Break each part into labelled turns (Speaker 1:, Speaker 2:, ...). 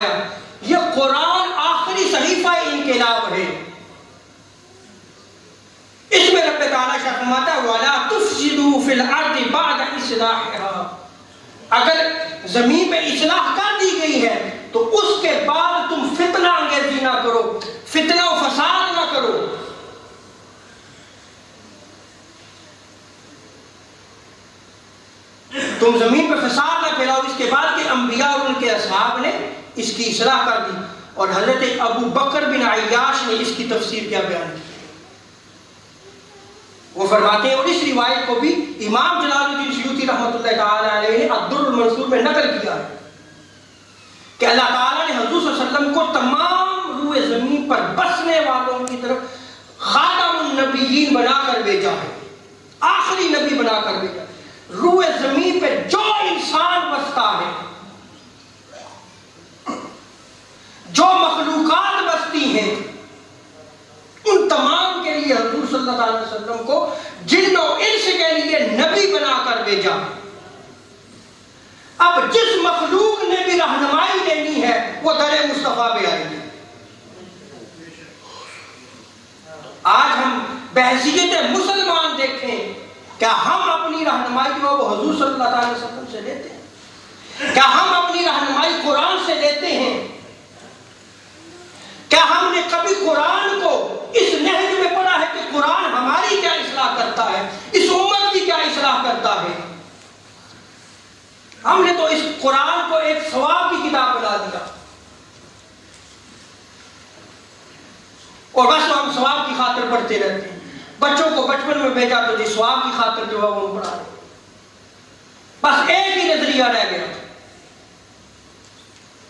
Speaker 1: یہ قرآن آخری صحیفہ انقلاب ہے. اس میں رب تعالیٰ شاہ فرماتا ہے وَلَا تُفْسِدُوا فِي الْأَرْضِ بَعْدَ إِصْلَاحِهَا. اگر زمین میں اصلاح کر دی گئی ہے تو اس کے بعد تم فتنہ انگیزی نہ کرو، فتنہ و فساد نہ کرو. تم زمین پہ فساد نہ پھیلاؤ. اس کے بعد کہ انبیاء اور ان کے اصحاب نے اس کی اصلاح کر دی. اور حضرت ابو بکر بن عیاش نے اس کی تفسیر کیا بیان کی. وہ فرماتے ہیں اور اس روایت کو بھی امام جلال الدین سیوطی رحمۃ اللہ تعالی علیہ نے الدر المنصور میں نقل کیا ہے کہ اللہ تعالیٰ نے حضور صلی اللہ علیہ وسلم کو تمام روئے زمین پر بسنے والوں کی طرف خاتم النبیین بنا کر بھیجا ہے، آخری نبی بنا کر بھیجا. روئے زمین پہ جو انسان بستا ہے، جو مخلوقات بستی ہیں، ان تمام کے لیے حضور صلی اللہ علیہ وسلم کو جن و انس کے لیے نبی بنا کر بھیجا. اب جس مخلوق نے بھی رہنمائی لینی ہے وہ در مصطفیٰ پہ آئے گی. آج ہم بحیثیت مسلمان دیکھیں، کیا ہم اپنی رہنمائی جو وہ حضور صلی اللہ علیہ وسلم سے لیتے ہیں؟ کیا ہم اپنی رہنمائی قرآن سے لیتے ہیں؟ کیا ہم نے کبھی قرآن کو اس نہج میں پڑھا ہے کہ قرآن ہماری کیا اصلاح کرتا ہے، اس امت کی کیا اصلاح کرتا ہے؟ ہم نے تو اس قرآن کو ایک ثواب کی کتاب بنا دیا اور بس ہم ثواب کی خاطر پڑھتے رہتے ہیں. بچوں کو بچپن میں بھیجا تو جی ثواب کی خاطر جو ہے وہ پڑھا رہے. بس ایک ہی نظریہ رہ گیا،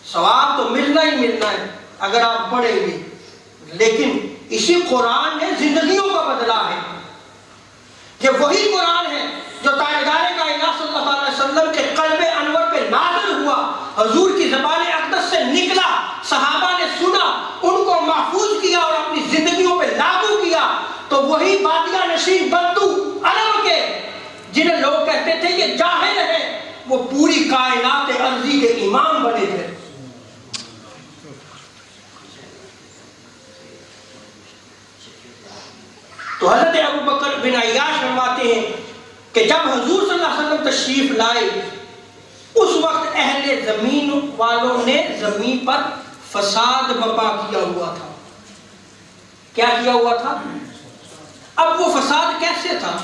Speaker 1: ثواب تو ملنا ہی ملنا ہے اگر آپ پڑھیں گے. لیکن اسی قرآن نے زندگیوں کا بدلا ہے. یہ وہی قرآن ہے جو تاجدار کائنات صلی اللہ علیہ وسلم کے قلب انور پہ نازل ہوا، حضور کی زبان اقدس سے نکلا، صحابہ نے سنا، ان کو محفوظ کیا اور اپنی زندگیوں پہ لاگو کیا. تو وہی بادیہ نشین بدو عرب کے جنہیں لوگ کہتے تھے کہ جاہل ہیں، وہ پوری کائنات ارضی کے امام بنے تھے. تو حضرت ابو بکر بن عیاش فرماتے ہیں کہ جب حضور صلی اللہ علیہ وسلم تشریف لائے اس وقت اہل زمین والوں نے زمین پر فساد برپا کیا ہوا تھا. کیا کیا ہوا تھا؟ اب وہ فساد کیسے تھا؟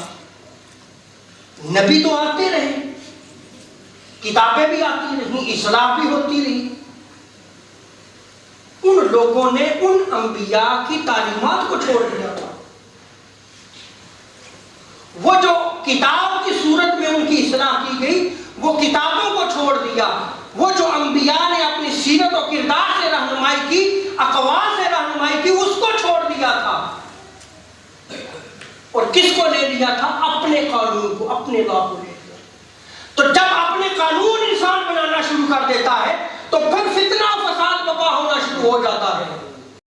Speaker 1: نبی تو آتے رہے، کتابیں بھی آتی رہی، اصلاح بھی ہوتی رہی. ان لوگوں نے ان انبیاء کی تعلیمات کو چھوڑ دیا تھا. وہ جو کتاب کی صورت میں ان کی اصلاح کی گئی وہ کتابوں کو چھوڑ دیا. وہ جو انبیاء نے اپنی سیرت و کردار سے رہنمائی کی، اقوال سے رہنمائی کی، اس کو چھوڑ دیا تھا. اور کس کو لے لیا تھا؟ اپنے قانون کو، اپنے لا کو لے لیا. تو جب اپنے قانون انسان بنانا شروع کر دیتا ہے تو پھر فتنہ و فساد برپا ہونا شروع ہو جاتا ہے.